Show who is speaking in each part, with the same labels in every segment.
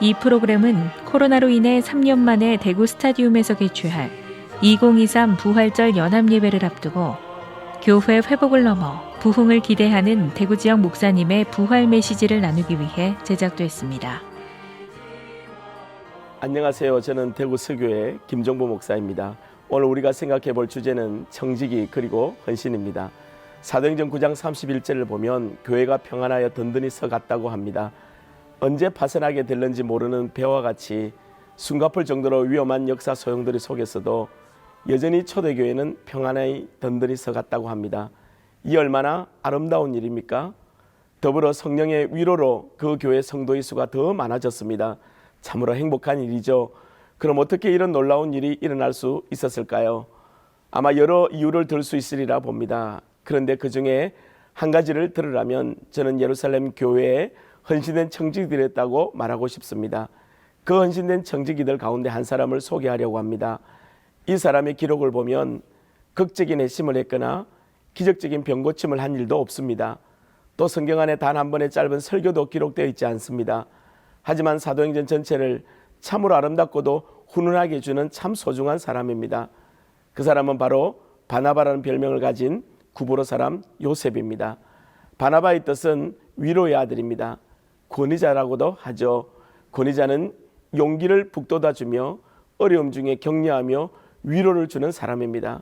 Speaker 1: 이 프로그램은 코로나로 인해 3년 만에 대구 스타디움에서 개최할 2023 부활절 연합예배를 앞두고 교회 회복을 넘어 부흥을 기대하는 대구 지역 목사님의 부활 메시지를 나누기 위해 제작됐습니다.
Speaker 2: 안녕하세요. 저는 대구 서교회 김종보 목사입니다. 오늘 우리가 생각해 볼 주제는 청지기 그리고 헌신입니다. 사도행전 9장 31절을 보면 교회가 평안하여 든든히 서갔다고 합니다. 언제 파산하게 될는지 모르는 배와 같이 숨가쁠 정도로 위험한 역사 소용돌이 속에서도 여전히 초대교회는 평안히 든든히 서갔다고 합니다. 이 얼마나 아름다운 일입니까? 더불어 성령의 위로로 그 교회 성도의 수가 더 많아졌습니다. 참으로 행복한 일이죠. 그럼 어떻게 이런 놀라운 일이 일어날 수 있었을까요? 아마 여러 이유를 들 수 있으리라 봅니다. 그런데 그 중에 한 가지를 들으라면 저는 예루살렘 교회에 헌신된 청지기들이었다고 말하고 싶습니다. 그 헌신된 청지기들 가운데 한 사람을 소개하려고 합니다. 이 사람의 기록을 보면 극적인 회심을 했거나 기적적인 병고침을 한 일도 없습니다. 또 성경 안에 단 한 번의 짧은 설교도 기록되어 있지 않습니다. 하지만 사도행전 전체를 참으로 아름답고도 훈훈하게 해주는 참 소중한 사람입니다. 그 사람은 바로 바나바라는 별명을 가진 구브로 사람 요셉입니다. 바나바의 뜻은 위로의 아들입니다. 권위자라고도 하죠. 권위자는 용기를 북돋아주며 어려움 중에 격려하며 위로를 주는 사람입니다.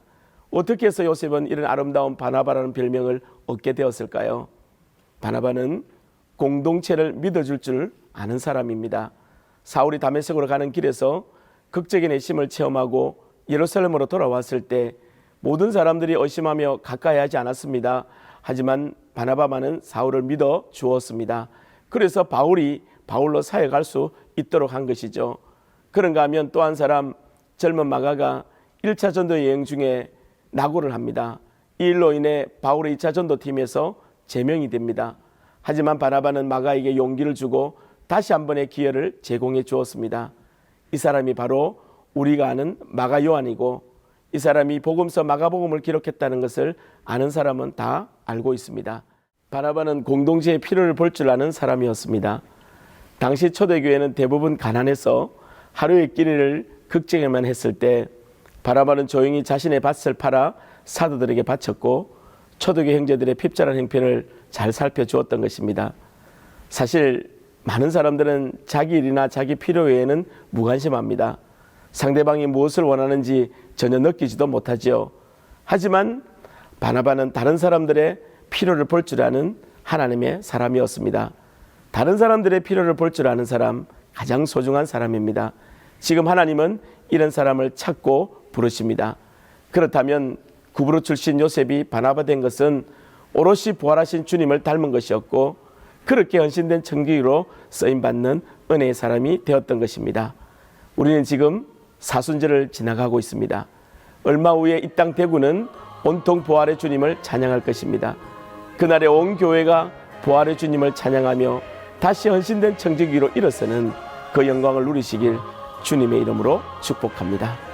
Speaker 2: 어떻게 해서 요셉은 이런 아름다운 바나바라는 별명을 얻게 되었을까요? 바나바는 공동체를 믿어줄 줄 아는 사람입니다. 사울이 다메섹으로 가는 길에서 극적인 회심을 체험하고 예루살렘으로 돌아왔을 때 모든 사람들이 의심하며 가까이 하지 않았습니다. 하지만 바나바만은 사울을 믿어 주었습니다. 그래서 바울이 바울로 사역할 수 있도록 한 것이죠. 그런가 하면 또 한 사람 젊은 마가가 1차 전도 여행 중에 낙오를 합니다. 이 일로 인해 바울의 2차 전도팀에서 제명이 됩니다. 하지만 바나바는 마가에게 용기를 주고 다시 한 번의 기회를 제공해 주었습니다. 이 사람이 바로 우리가 아는 마가 요한이고 이 사람이 복음서 마가복음을 기록했다는 것을 아는 사람은 다 알고 있습니다. 바나바는 공동체의 필요를 볼 줄 아는 사람이었습니다. 당시 초대교회는 대부분 가난해서 하루의 끼니를 극쟁에만 했을 때 바나바는 조용히 자신의 밭을 팔아 사도들에게 바쳤고 초대교회 형제들의 핍절한 형편을 잘 살펴주었던 것입니다. 사실 많은 사람들은 자기 일이나 자기 필요 외에는 무관심합니다. 상대방이 무엇을 원하는지 전혀 느끼지도 못하지요. 하지만 바나바는 다른 사람들의 필요를 볼 줄 아는 하나님의 사람이었습니다. 다른 사람들의 필요를 볼 줄 아는 사람, 가장 소중한 사람입니다. 지금 하나님은 이런 사람을 찾고 부르십니다. 그렇다면 구브로 출신 요셉이 바나바 된 것은 오롯이 부활하신 주님을 닮은 것이었고 그렇게 헌신된 청지기로 쓰임받는 은혜의 사람이 되었던 것입니다. 우리는 지금 사순절을 지나가고 있습니다. 얼마 후에 이 땅 대구는 온통 부활의 주님을 찬양할 것입니다. 그날에 온 교회가 부활의 주님을 찬양하며 다시 헌신된 청지기로 일어서는 그 영광을 누리시길 주님의 이름으로 축복합니다.